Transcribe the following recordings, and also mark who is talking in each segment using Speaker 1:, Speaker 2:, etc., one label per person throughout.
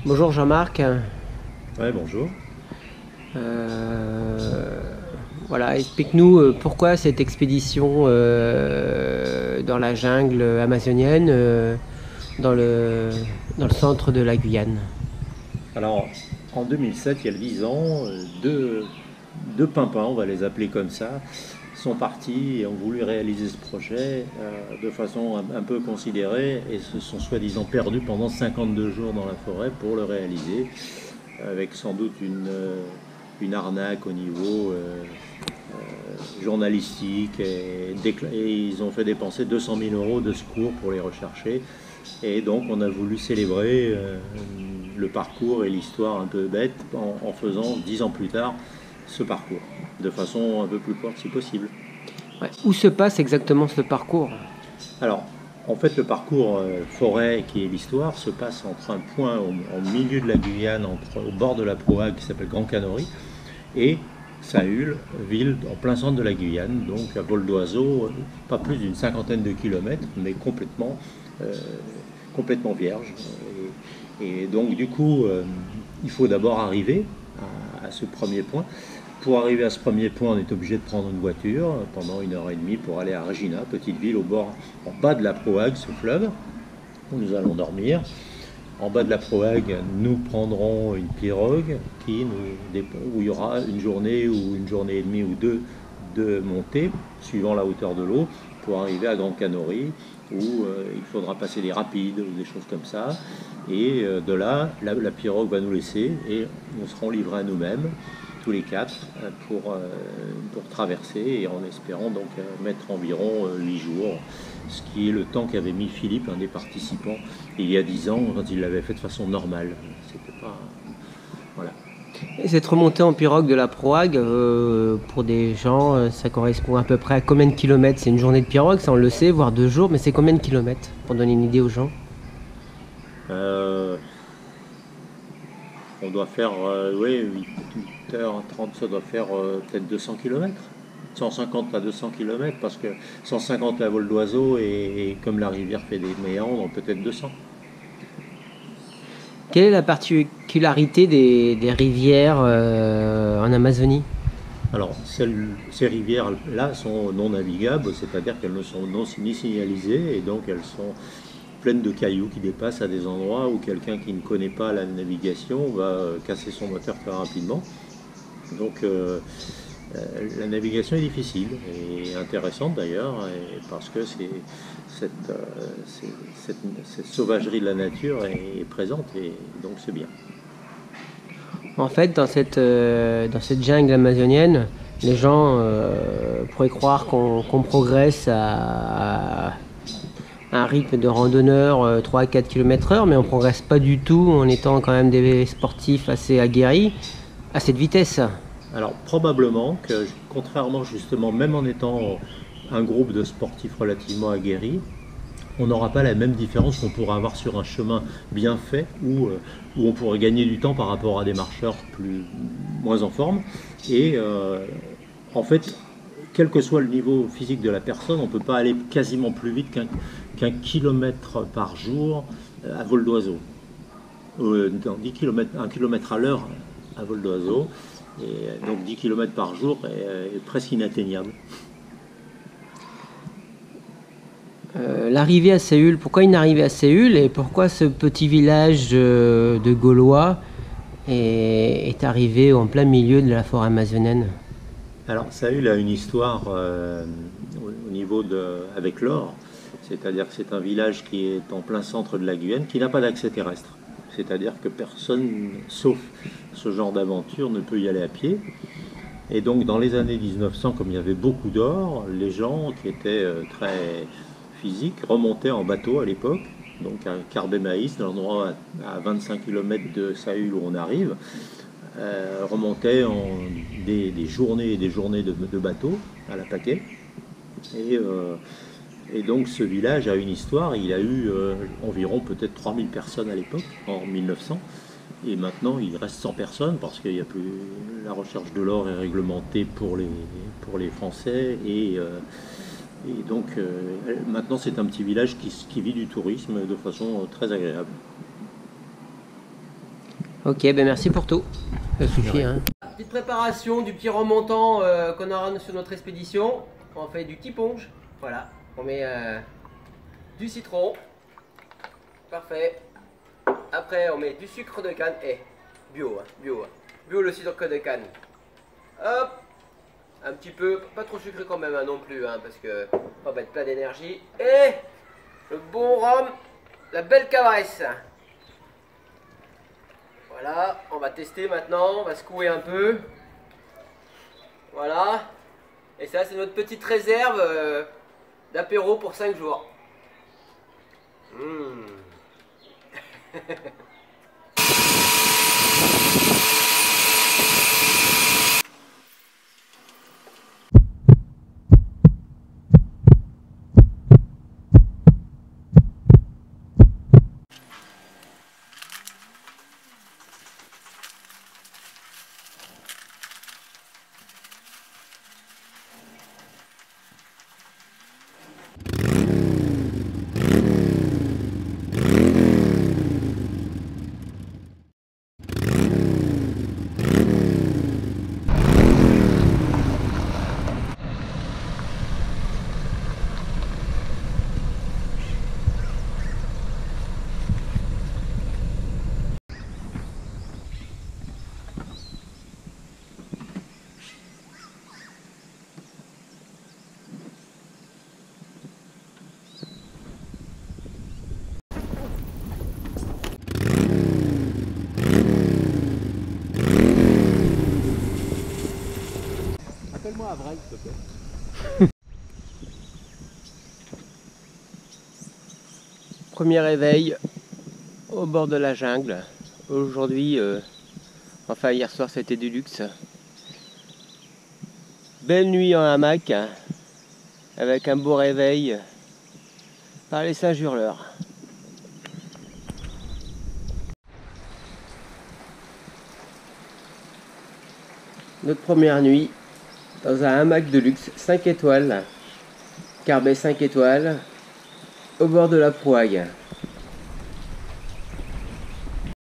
Speaker 1: Bonjour Jean-Marc.
Speaker 2: Ouais, bonjour.
Speaker 1: Euh, voilà, explique-nous pourquoi cette expédition dans la jungle amazonienne, dans le centre de la Guyane.
Speaker 2: Alors, en 2007, il y a 10 ans, deux pimpins, on va les appeler comme ça, sont partis et ont voulu réaliser ce projet de façon un peu considérée et se sont soi-disant perdus pendant 52 jours dans la forêt pour le réaliser, avec sans doute une arnaque au niveau journalistique et ils ont fait dépenser 200 000 euros de secours pour les rechercher. Et donc on a voulu célébrer le parcours et l'histoire un peu bête en faisant 10 ans plus tard ce parcours, de façon un peu plus courte si possible.
Speaker 1: Ouais. Où se passe exactement ce parcours?
Speaker 2: Alors, en fait, le parcours forêt qui est l'histoire se passe entre un point au milieu de la Guyane, au bord de la Proague qui s'appelle Grand Canori, et Saül, ville en plein centre de la Guyane, donc à vol d'oiseau, pas plus d'une cinquantaine de kilomètres, mais euh, complètement vierge. Et donc du coup, il faut d'abord arriver à ce premier point. Pour arriver à ce premier point, on est obligé de prendre une voiture pendant 1 heure et demie pour aller à Regina, petite ville au bord, en bas de la Proague, ce fleuve, où nous allons dormir. En bas de la Proague, nous prendrons une pirogue où il y aura une journée ou 1 journée et demie ou deux de montée, suivant la hauteur de l'eau, pour arriver à Grand Canori, où il faudra passer des rapides ou des choses comme ça. Et de là, la pirogue va nous laisser et nous serons livrés à nous-mêmes, tous les quatre, pour traverser et en espérant donc mettre environ 8 jours, ce qui est le temps qu'avait mis Philippe, un des participants, il y a 10 ans, quand il l'avait fait de façon normale. C'était pas. Voilà.
Speaker 1: Et cette remontée en pirogue de la Proague, pour des gens, ça correspond à peu près à combien de kilomètres? C'est une journée de pirogue, ça on le sait, voire 2 jours, mais c'est combien de kilomètres? Pour donner une idée aux gens.
Speaker 2: Euh, on doit faire, oui, 8h30, ça doit faire peut-être 200 km. 150 à 200 km, parce que 150 à vol d'oiseau et comme la rivière fait des méandres, peut-être 200.
Speaker 1: Quelle est la particularité des rivières en Amazonie?
Speaker 2: Alors, ces rivières-là sont non navigables, c'est-à-dire qu'elles ne sont ni signalisées, et donc elles sont pleines de cailloux qui dépassent à des endroits où quelqu'un qui ne connaît pas la navigation va casser son moteur très rapidement. Donc, la navigation est difficile et intéressante d'ailleurs, parce que cette, euh, cette sauvagerie de la nature est présente, et donc c'est bien.
Speaker 1: En fait, dans cette jungle amazonienne, les gens pourraient croire qu'on progresse à un rythme de randonneur 3 à 4 km/h, mais on progresse pas du tout en étant quand même des sportifs assez aguerris à cette vitesse.
Speaker 2: Alors probablement que, contrairement justement, même en étant un groupe de sportifs relativement aguerris, on n'aura pas la même différence qu'on pourra avoir sur un chemin bien fait où on pourrait gagner du temps par rapport à des marcheurs moins en forme. Et en fait, quel que soit le niveau physique de la personne, on ne peut pas aller quasiment plus vite qu'un kilomètre par jour à vol d'oiseau. 10 km, 1 km à l'heure à vol d'oiseau. Et donc 10 km par jour est presque inatteignable.
Speaker 1: L'arrivée à Séoul, pourquoi une arrivée à Séoul et pourquoi ce petit village de Gaulois est arrivé en plein milieu de la forêt amazonienne?
Speaker 2: Alors Saül a une histoire au niveau avec l'or, c'est-à-dire que c'est un village qui est en plein centre de la Guyane, qui n'a pas d'accès terrestre. C'est-à-dire que personne, sauf ce genre d'aventure, ne peut y aller à pied. Et donc dans les années 1900, comme il y avait beaucoup d'or, les gens qui étaient très physiques remontaient en bateau à l'époque, donc à Carbet-Maïs, dans l'endroit à 25 km de Saül où on arrive, remontaient des journées et des journées de bateau à la paquet. Et, euh, et donc ce village a une histoire, il a eu environ peut-être 3000 personnes à l'époque, en 1900. Et maintenant, il reste 100 personnes parce qu'il y a plus la recherche de l'or est réglementée pour les Français et donc maintenant c'est un petit village qui vit du tourisme de façon très agréable.
Speaker 1: Ok, ben merci pour tout. Ça suffit. Hein. Petite préparation du petit remontant qu'on aura sur notre expédition. On fait du tiponge. Voilà. On met du citron. Parfait. Après, on met du sucre de canne. Bio, hein, bio. Hein. Bio le sucre de canne. Hop. Un petit peu, pas trop sucré quand même hein, non plus, hein, parce que on va être plein d'énergie. Et le bon rhum, la belle cabresse. Voilà, on va tester maintenant, on va secouer un peu. Voilà. Et ça, c'est notre petite réserve d'apéro pour 5 jours.
Speaker 2: Appelle-moi Avril, s'il te plaît.
Speaker 1: Premier réveil au bord de la jungle. Aujourd'hui, enfin hier soir c'était du luxe. Belle nuit en hamac, avec un beau réveil par les singes hurleurs. Notre première nuit dans un hamac de luxe 5 étoiles, Carbet 5 étoiles, au bord de la Prouague.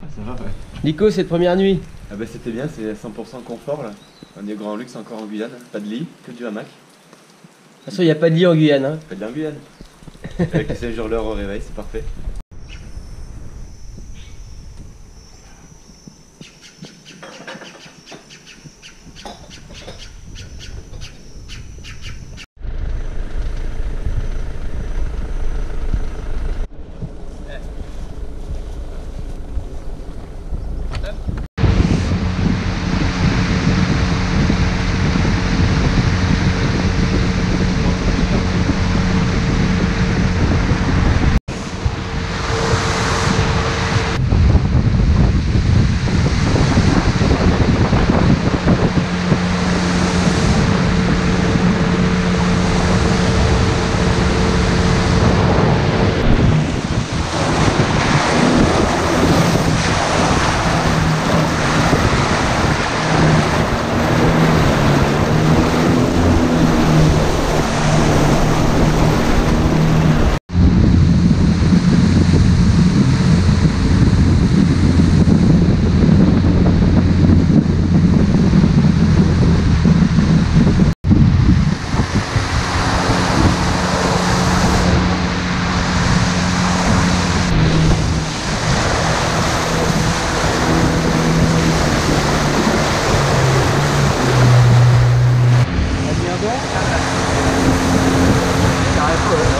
Speaker 3: Ça va, ouais.
Speaker 1: Nico, cette première nuit?
Speaker 3: Ah bah c'était bien, c'est 100% confort là. On est grand luxe encore en Guyane, pas de lit, que du hamac.
Speaker 1: De toute façon, il n'y a pas de lit en Guyane. Hein.
Speaker 3: Pas de lit en Guyane. Avec les singes hurleurs au réveil, c'est parfait.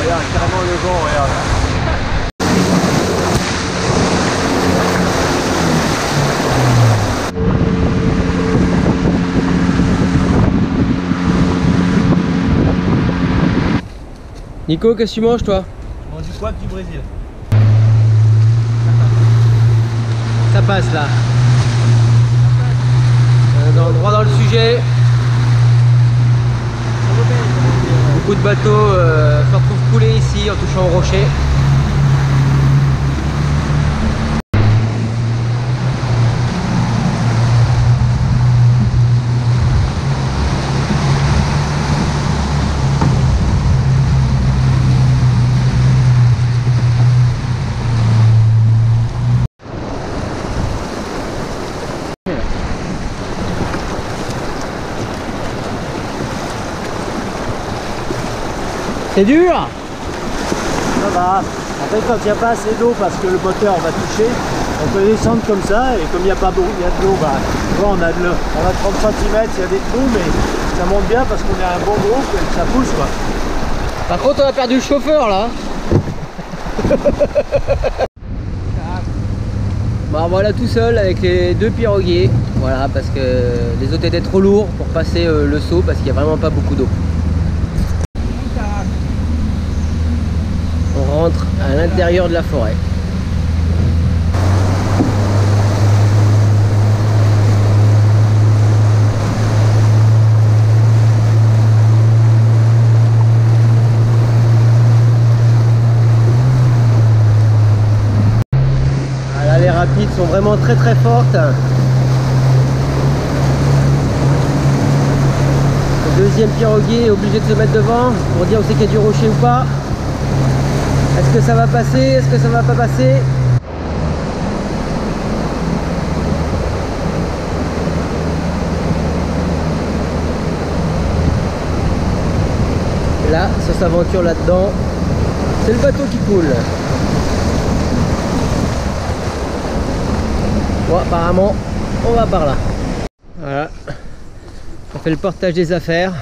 Speaker 1: Regarde, carrément le vent, regarde. Nico, qu'est-ce que tu manges toi?
Speaker 2: Je mange du poivre du Brésil.
Speaker 1: Ça passe là. Droit dans le sujet. Beaucoup de bateaux se retrouvent coulés ici en touchant au rocher. C'est dur.
Speaker 4: Ça va. En fait, quand il n'y a pas assez d'eau parce que le moteur va toucher, on peut descendre comme ça. Et comme il n'y a pas beaucoup, il y a de l'eau, bah, tu vois, on a 30 cm, il y a des trous, mais ça monte bien parce qu'on est un bon groupe et que ça pousse, quoi.
Speaker 1: Par contre, on a perdu le chauffeur là. Bon, voilà tout seul avec les 2 piroguiers. Voilà, parce que les autres étaient trop lourds pour passer le saut parce qu'il n'y a vraiment pas beaucoup d'eau. On rentre à l'intérieur de la forêt. Là, les rapides sont vraiment très très fortes. Le deuxième piroguier est obligé de se mettre devant pour dire où c'est qu'il y a du rocher ou pas. Est-ce que ça va passer? Est-ce que ça va pas passer? Là, ça s'aventure là-dedans. C'est le bateau qui coule. Bon, apparemment, on va par là. Voilà. On fait le portage des affaires.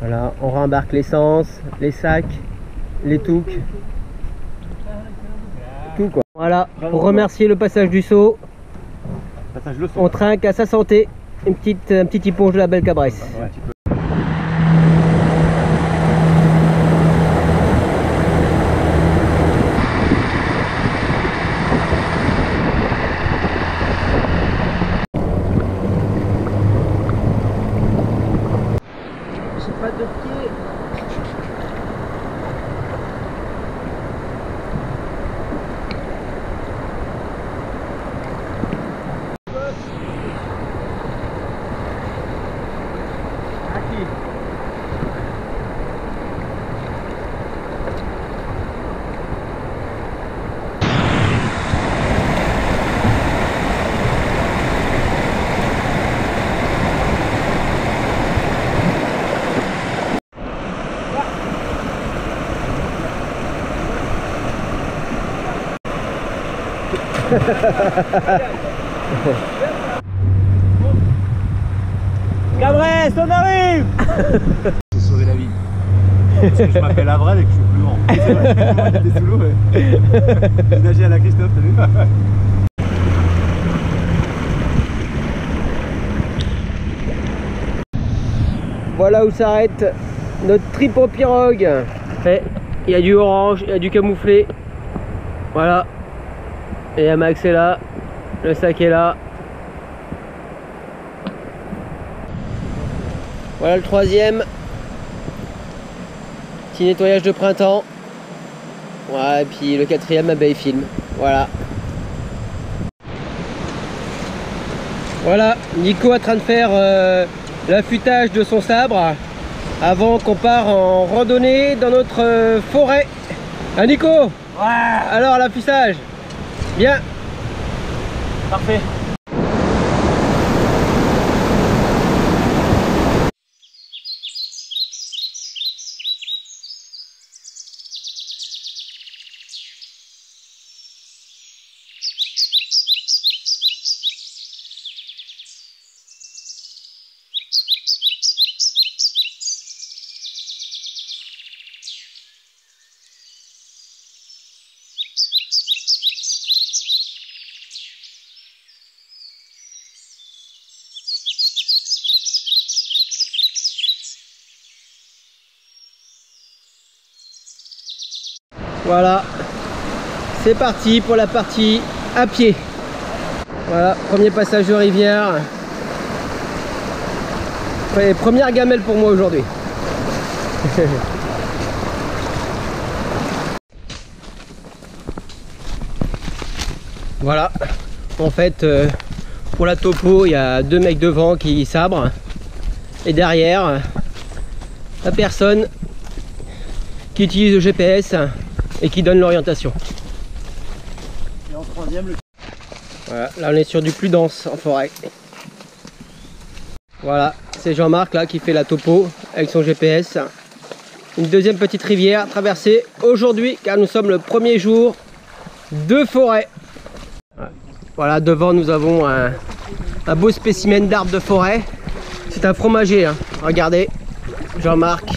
Speaker 1: Voilà, on rembarque l'essence, les sacs, les touques, tout quoi. Voilà, pour remercier le passage du seau, on trinque à sa santé un petit éponge de la belle Cabresse.
Speaker 4: Ouais.
Speaker 1: Pas de pied.
Speaker 4: Cabresse, on arrive.
Speaker 3: J'ai sauvé la vie. Parce que je m'appelle Avril et que je suis plus grand. C'est vrai, j'étais sous l'eau, mais... J'ai nagé à la Christophe, t'as vu?
Speaker 1: Voilà où s'arrête notre trip en pirogue. Il y a du orange, il y a du camouflé. Voilà. Et la Max est là. Le sac est là. Voilà le troisième. Petit nettoyage de printemps. Ouais, et puis le quatrième à Bayfilm. Voilà. Voilà, Nico est en train de faire l'affûtage de son sabre avant qu'on parte en randonnée dans notre forêt. Hein Nico?
Speaker 4: Ouais.
Speaker 1: Alors l'affûtage? Bien.
Speaker 4: Parfait.
Speaker 1: Voilà, c'est parti pour la partie à pied. Voilà, premier passage de rivière. Première gamelle pour moi aujourd'hui. Voilà, en fait pour la topo il y a deux mecs devant qui sabrent et derrière la personne qui utilise le GPS et qui donne l'orientation.
Speaker 4: Et en troisième, le...
Speaker 1: Voilà, là on est sur du plus dense en forêt. Voilà, c'est Jean-Marc là qui fait la topo avec son GPS. Une deuxième petite rivière traversée aujourd'hui car nous sommes le premier jour de forêt. Voilà, devant nous avons un beau spécimen d'arbre de forêt. C'est un fromager, hein. Regardez, Jean-Marc,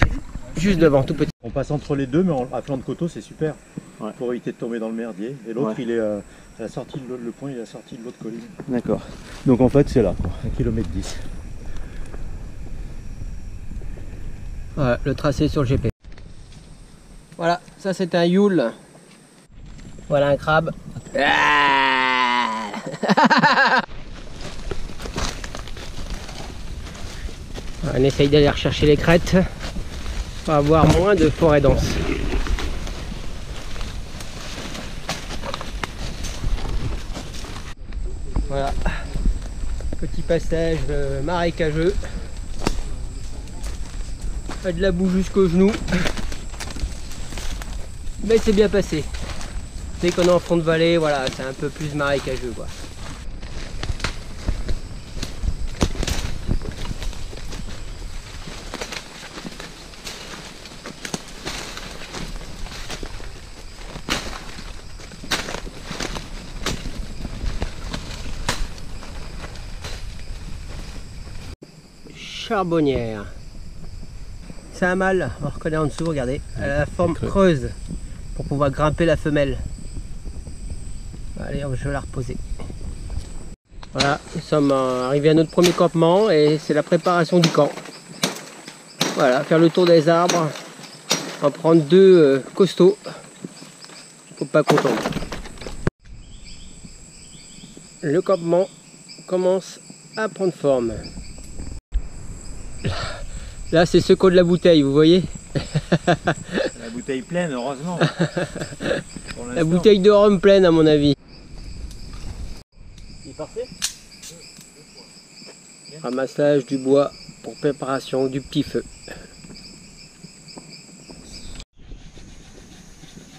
Speaker 1: juste devant, tout petit.
Speaker 2: On passe entre les deux, mais à flanc de coteau, c'est super.
Speaker 4: Ouais.
Speaker 2: Pour éviter de tomber dans le merdier. Et l'autre,
Speaker 4: Ouais.
Speaker 2: il est à la sortie de le point, il est à la sortie de l'autre colline.
Speaker 4: D'accord. Donc en fait, c'est là, quoi.
Speaker 2: 1 km 10.
Speaker 1: Voilà, le tracé sur le GPS. Voilà, ça c'est un youle. Voilà un crabe. On essaye d'aller rechercher les crêtes pour avoir moins de forêt dense. Voilà, petit passage marécageux. Pas de la boue jusqu'aux genoux, mais c'est bien passé. Dès qu'on est en front de vallée, voilà, c'est un peu plus marécageux, quoi. Charbonnière. C'est un mâle, on reconnaît en dessous, regardez, elle a la forme creuse pour pouvoir grimper la femelle. Allez, je vais la reposer. Voilà, nous sommes arrivés à notre premier campement et c'est la préparation du camp. Voilà, faire le tour des arbres, en prendre deux costauds, faut pas qu'on tombe. Le campement commence à prendre forme. Là, c'est ce qu'on de la bouteille, vous voyez.
Speaker 2: La bouteille pleine, heureusement.
Speaker 1: La bouteille de rhum pleine, à mon avis.
Speaker 4: Il est parfait.
Speaker 1: Ramassage du bois pour préparation du petit feu.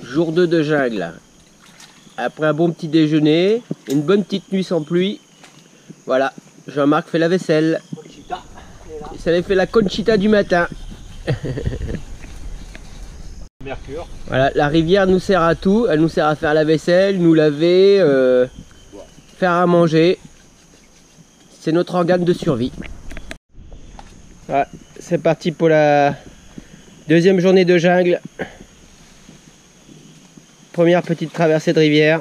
Speaker 1: Jour 2 de jungle. Après un bon petit déjeuner, une bonne petite nuit sans pluie. Voilà, Jean-Marc fait la vaisselle. Ça lui fait la conchita du matin.
Speaker 2: Mercure.
Speaker 1: Voilà, la rivière nous sert à tout. Elle nous sert à faire la vaisselle, nous laver, faire à manger. C'est notre organe de survie. Voilà, c'est parti pour la deuxième journée de jungle. Première petite traversée de rivière.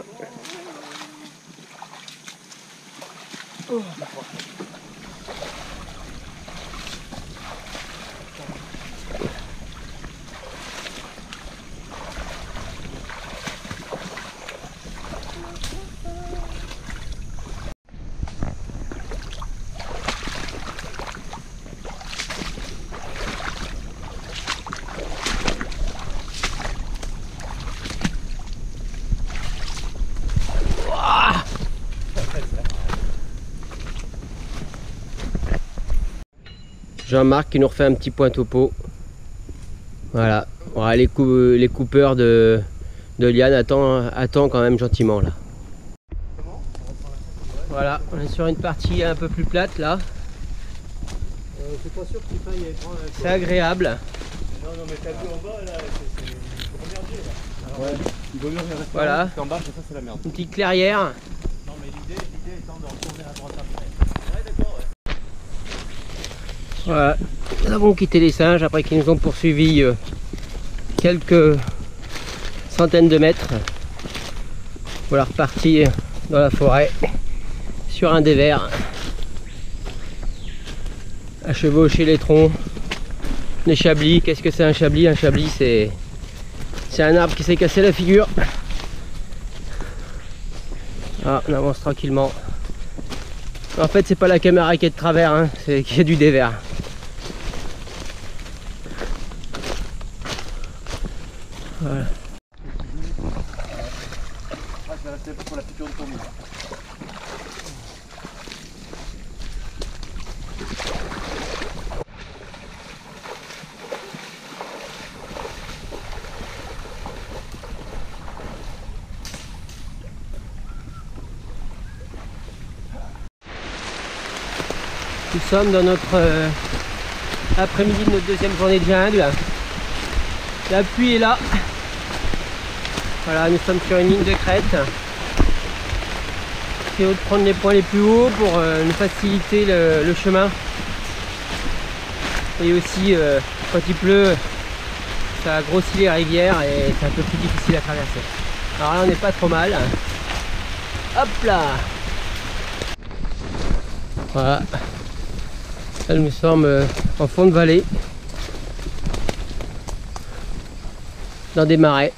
Speaker 1: Jean-Marc qui nous refait un petit point topo. Voilà, les coupeurs de liane attend quand même gentiment là. Voilà, on est sur une partie un peu plus plate là.
Speaker 4: C'est pas sûr qu'il faille prendre.
Speaker 1: C'est agréable.
Speaker 4: Non, mais t'as vu en bas là, c'est première vue là. Ouais, il vaut mieux rester
Speaker 1: voilà.
Speaker 4: parce qu'en bas, ça c'est la merde.
Speaker 1: Une petite clairière.
Speaker 4: Non, mais l'idée étant de retourner à droite après. Ouais, d'accord, ouais.
Speaker 1: Voilà, nous avons quitté les singes après qu'ils nous ont poursuivis quelques centaines de mètres. Voilà, reparti dans la forêt sur un dévers à chevaucher les troncs, les chablis. Qu'est-ce que c'est un chablis? Un chablis, c'est C'est un arbre qui s'est cassé la figure. Ah, on avance tranquillement. En fait, c'est pas la caméra qui est de travers, hein, c'est qu'il y a du dévers. Voilà.
Speaker 3: Je vais rester pour la piqûre de fourmi.
Speaker 1: Nous sommes dans notre après-midi de notre deuxième journée de jungle. La pluie est là. Voilà, nous sommes sur une ligne de crête. Essayons de prendre les points les plus hauts pour nous faciliter le chemin. Et aussi, quand il pleut, ça grossit les rivières et c'est un peu plus difficile à traverser. Alors là, on n'est pas trop mal. Hop là! Voilà. Là, nous sommes en fond de vallée, dans des marais,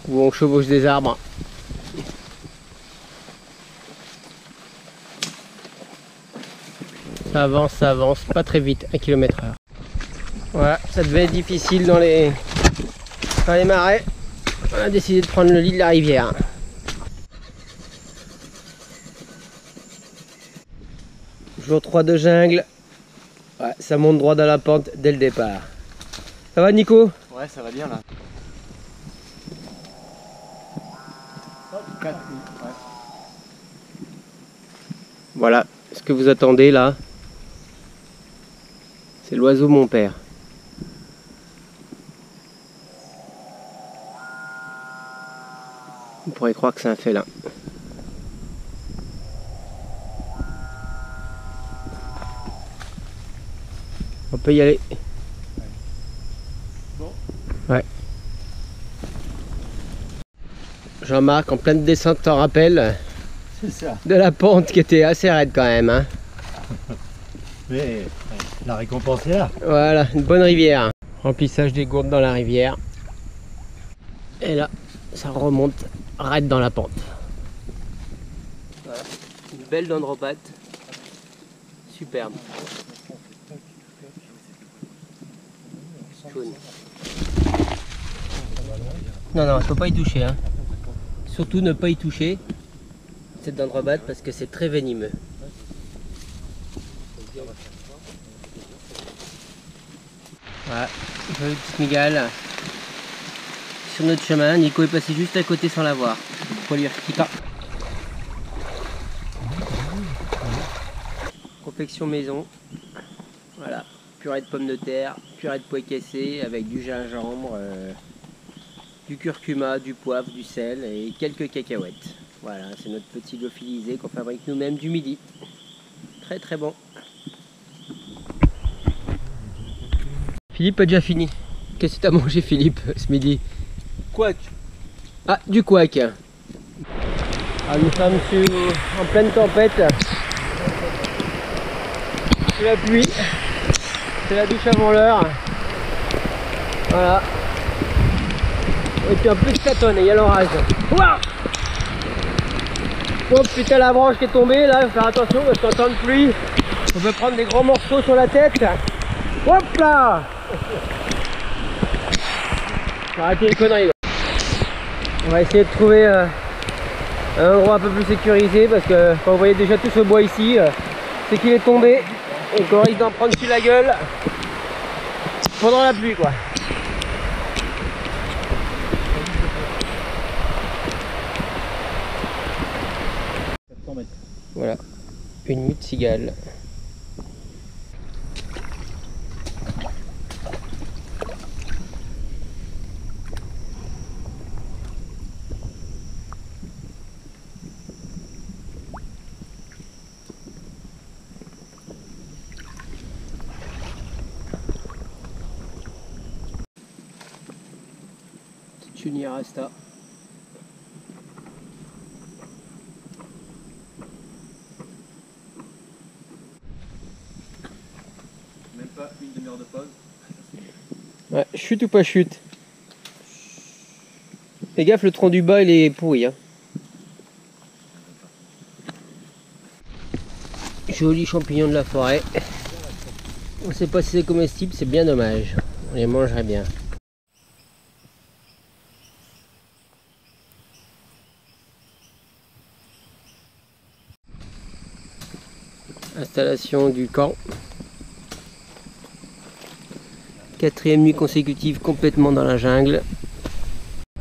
Speaker 1: où on chevauche des arbres. Ça avance, pas très vite, 1 km/h. Voilà, ça devait être difficile dans les marais. On a décidé de prendre le lit de la rivière. Jour 3 de jungle. Ouais, ça monte droit dans la pente dès le départ. Ça va Nico?
Speaker 3: Ouais, ça va bien là. Hop, 4, ouais.
Speaker 1: Voilà, ce que vous attendez là, c'est l'oiseau mon père. On pourrait croire que c'est un félin. On peut y aller.
Speaker 3: Bon.
Speaker 1: Ouais. Jean-Marc en pleine descente, t'en rappelles,
Speaker 2: C'est ça.
Speaker 1: de la pente qui était assez raide quand même. Hein.
Speaker 2: Mais la récompense est là.
Speaker 1: Voilà, une bonne rivière. Remplissage des gourdes dans la rivière. Et là, ça remonte raide dans la pente. Voilà. Une belle dendropate. Superbe. Jaune. Non, non, il ne faut pas y toucher. Hein. Surtout ne pas y toucher cette dendropate parce que c'est très venimeux. Voilà, jolie petite migale. Sur notre chemin, Nico est passé juste à côté sans la voir. Pour lui requitter. Confection maison. Voilà, purée de pommes de terre, purée de pois cassés avec du gingembre, du curcuma, du poivre, du sel et quelques cacahuètes. Voilà, c'est notre petit lyophilisé qu'on fabrique nous-mêmes du midi. Très très bon. Philippe a déjà fini. Qu'est-ce que tu as mangé Philippe ce midi?
Speaker 3: Quack.
Speaker 1: Ah, du couac. Ah, nous sommes en pleine tempête. C'est la pluie. C'est la douche avant l'heure. Voilà. Et puis en plus ça tonne et il y a l'orage. Oh putain, la branche qui est tombée là, faut faire attention parce qu'en temps de pluie, on peut prendre des gros morceaux sur la tête. Hop là! Faut arrêter les conneries là. On va essayer de trouver un endroit un peu plus sécurisé parce que quand vous voyez déjà tout ce bois ici, c'est qu'il est tombé et qu'on risque d'en prendre sur la gueule pendant la pluie quoi. Voilà, une mute cigale. Tunia resta.
Speaker 3: Même pas une demi-heure de pause.
Speaker 1: Ouais, chute ou pas chute? Fais gaffe, le tronc du bas il est pourri. Hein. Joli champignon de la forêt. On sait pas si c'est comestible, c'est bien dommage. On les mangerait bien. Installation du camp. 4e nuit consécutive complètement dans la jungle.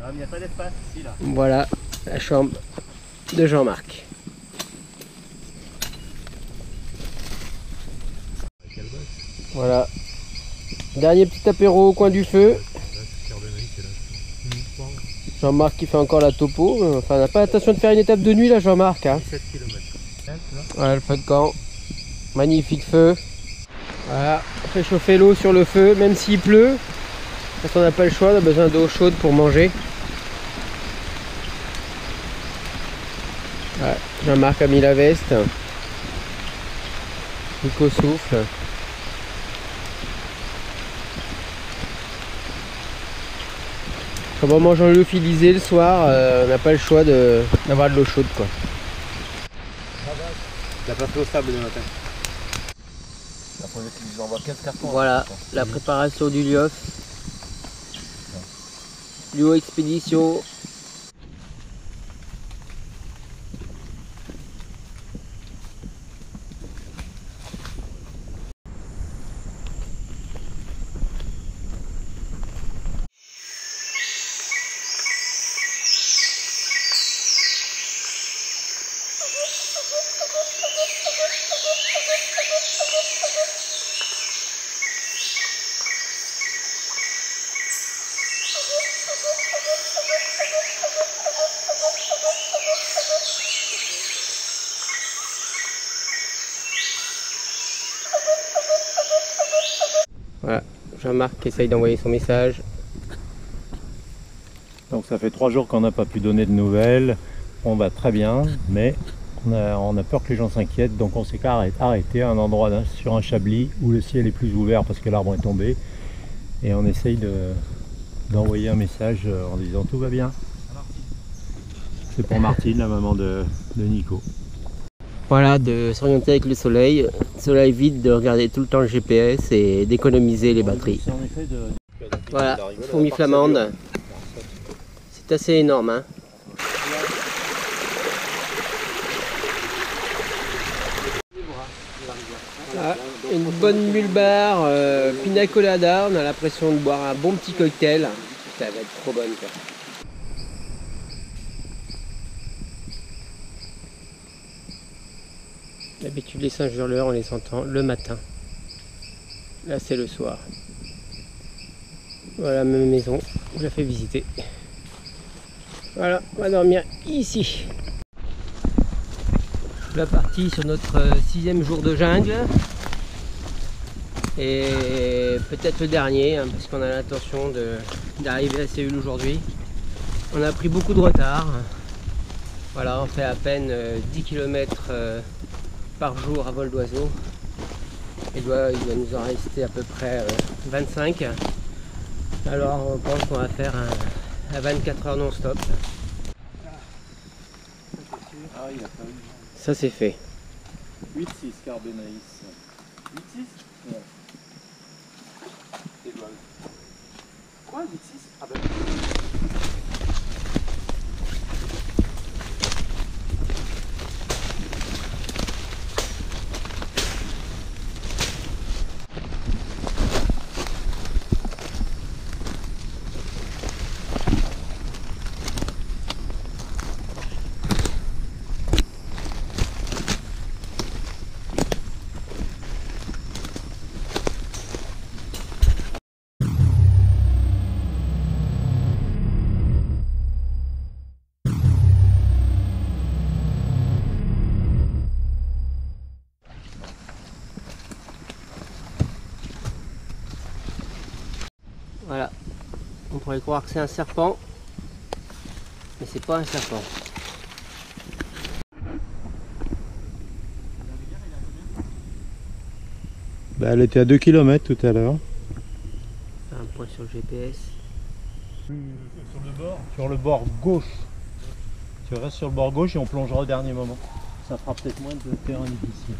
Speaker 3: Ah, mais il n'y a pas d'espace ici là.
Speaker 1: Voilà la chambre de Jean-Marc. Voilà. Dernier petit apéro au coin du feu. Jean-Marc qui fait encore la topo. Enfin, on n'a pas l'intention de faire une étape de nuit là, Jean-Marc. Hein.
Speaker 3: 17 km.
Speaker 1: Voilà le feu de camp. Magnifique feu. Voilà, on fait chauffer l'eau sur le feu, même s'il pleut. Quand on n'a pas le choix, on a besoin d'eau chaude pour manger. Voilà, Jean-Marc a mis la veste. Nico souffle. Comme on mange en lyophilisé le soir, on n'a pas le choix d'avoir de l'eau chaude quoi.
Speaker 3: T'as pas fait au sable le matin. Ils envoient 15 cartons.
Speaker 1: Voilà, la préparation du lyof. Lyo expédition. Voilà, Jean-Marc essaye d'envoyer son message.
Speaker 2: Donc ça fait 3 jours qu'on n'a pas pu donner de nouvelles. On va très bien, mais on a peur que les gens s'inquiètent, donc on s'est arrêté à un endroit sur un chablis où le ciel est plus ouvert parce que l'arbre est tombé. Et on essaye d'envoyer un message en disant tout va bien. C'est pour Martine, la maman de Nico.
Speaker 1: Voilà, de s'orienter avec le soleil. Soleil vide, de regarder tout le temps le GPS et d'économiser les batteries. Voilà, fourmi flamande. C'est assez énorme. Hein. Voilà, une bonne bulle bar, pina colada. On a l'impression de boire un bon petit cocktail. Ça va être trop bonne quoi. D'habitude les singes hurleurs on les entend le matin. Là c'est le soir. Voilà ma maison, je vous la fais visiter. Voilà, on va dormir ici. La partie sur notre 6e jour de jungle. Et peut-être le dernier, hein, parce qu'on a l'intention d'arriver à Séoul aujourd'hui. On a pris beaucoup de retard. Voilà, on fait à peine 10 km par jour à vol d'oiseau. Il doit nous en rester à peu près 25. Alors on pense qu'on va faire un 24 heures non-stop. Ça c'est fait.
Speaker 2: 8-6 Carbenaïs.
Speaker 3: 8-6
Speaker 2: Ouais.
Speaker 3: Quoi 8-6 ah ben.
Speaker 1: Voilà, on pourrait croire que c'est un serpent, mais c'est pas un serpent.
Speaker 2: Bah, elle était à 2 km tout à l'heure.
Speaker 1: Un point sur le GPS.
Speaker 2: Sur le bord gauche. Tu restes sur le bord gauche et on plongera au dernier moment. Ça fera peut-être moins de terrain difficile.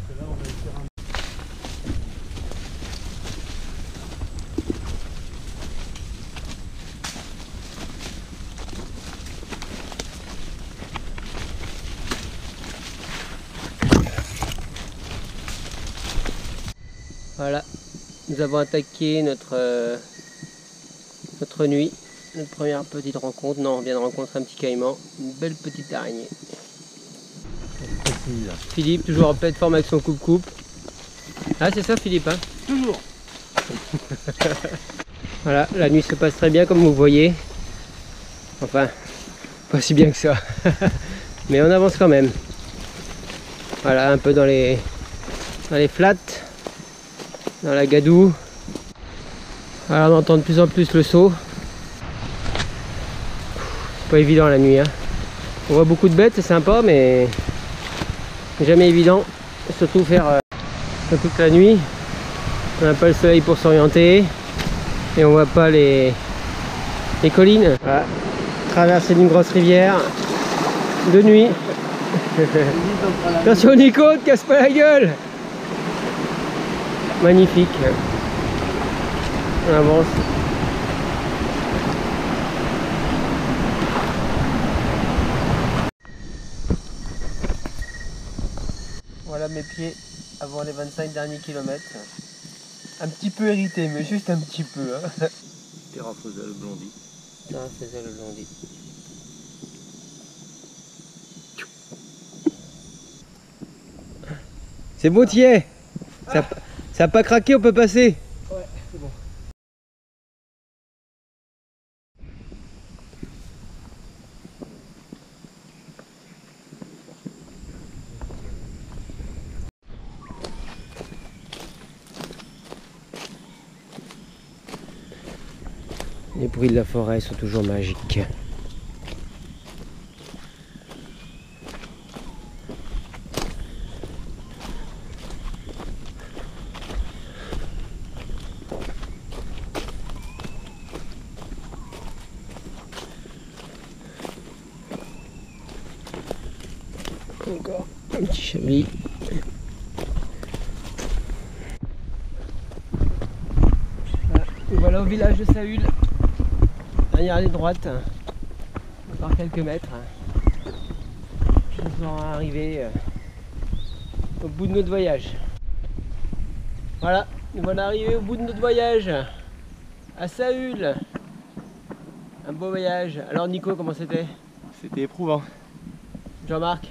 Speaker 1: Voilà, nous avons attaqué notre nuit, notre première petite rencontre. Non, on vient de rencontrer un petit caïman, une belle petite araignée. Philippe, toujours en pleine forme avec son coupe-coupe. Ah, c'est ça Philippe, hein?
Speaker 4: Toujours.
Speaker 1: Voilà, la nuit se passe très bien comme vous voyez. Enfin, pas si bien que ça. Mais on avance quand même. Voilà, un peu dans les flats. Dans la gadoue. Alors on entend de plus en plus le saut. Pas évident la nuit, hein. On voit beaucoup de bêtes, c'est sympa, mais jamais évident. Surtout faire toute la nuit. On n'a pas le soleil pour s'orienter et on voit pas les collines. Voilà. Traversée d'une grosse rivière de nuit. Attention Nico, te casse pas la gueule. Magnifique. On avance. Voilà mes pieds avant les 25 derniers kilomètres. Un petit peu irrité, mais juste un petit peu. Hein.
Speaker 2: Terra faisait le blondie.
Speaker 1: Terra faisait le blondie. C'est beau, Thier. Ça n'a pas craqué, on peut passer.
Speaker 4: Ouais, c'est bon.
Speaker 1: Les bruits de la forêt sont toujours magiques. Encore un petit chablis. Voilà au village de Saül. Dernière allée droite. Encore quelques mètres. Nous allons arriver au bout de notre voyage. Voilà, nous voilà arrivés au bout de notre voyage à Saül. Un beau voyage. Alors Nico, comment c'était?
Speaker 2: C'était éprouvant.
Speaker 1: Jean-Marc,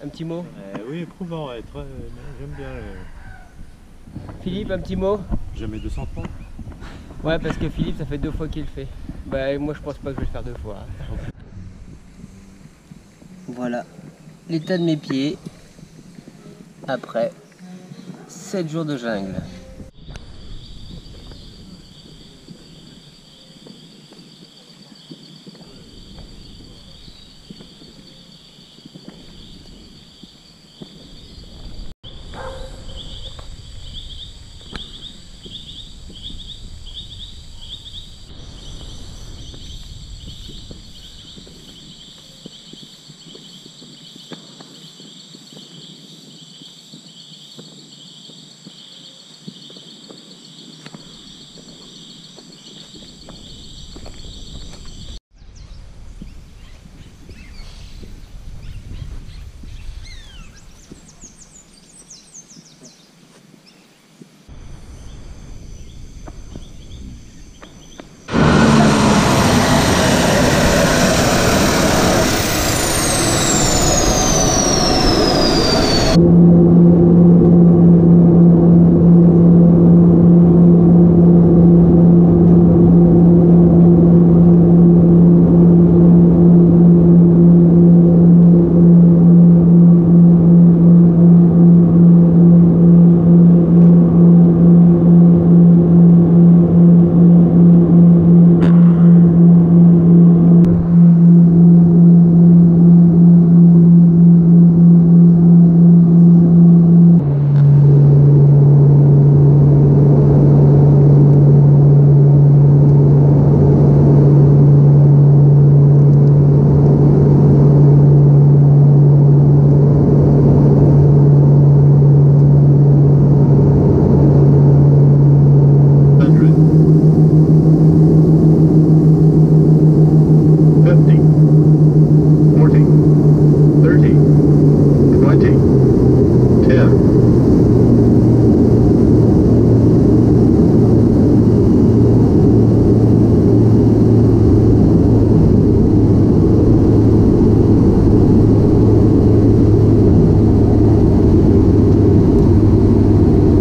Speaker 1: un petit mot?
Speaker 2: Oui, éprouvant, ouais, j'aime bien.
Speaker 1: Philippe, un petit mot?
Speaker 2: J'aime les 230.
Speaker 1: Ouais, parce que Philippe, ça fait 2 fois qu'il le fait. Bah, moi, je pense pas que je vais le faire 2 fois. Voilà l'état de mes pieds après 7 jours de jungle.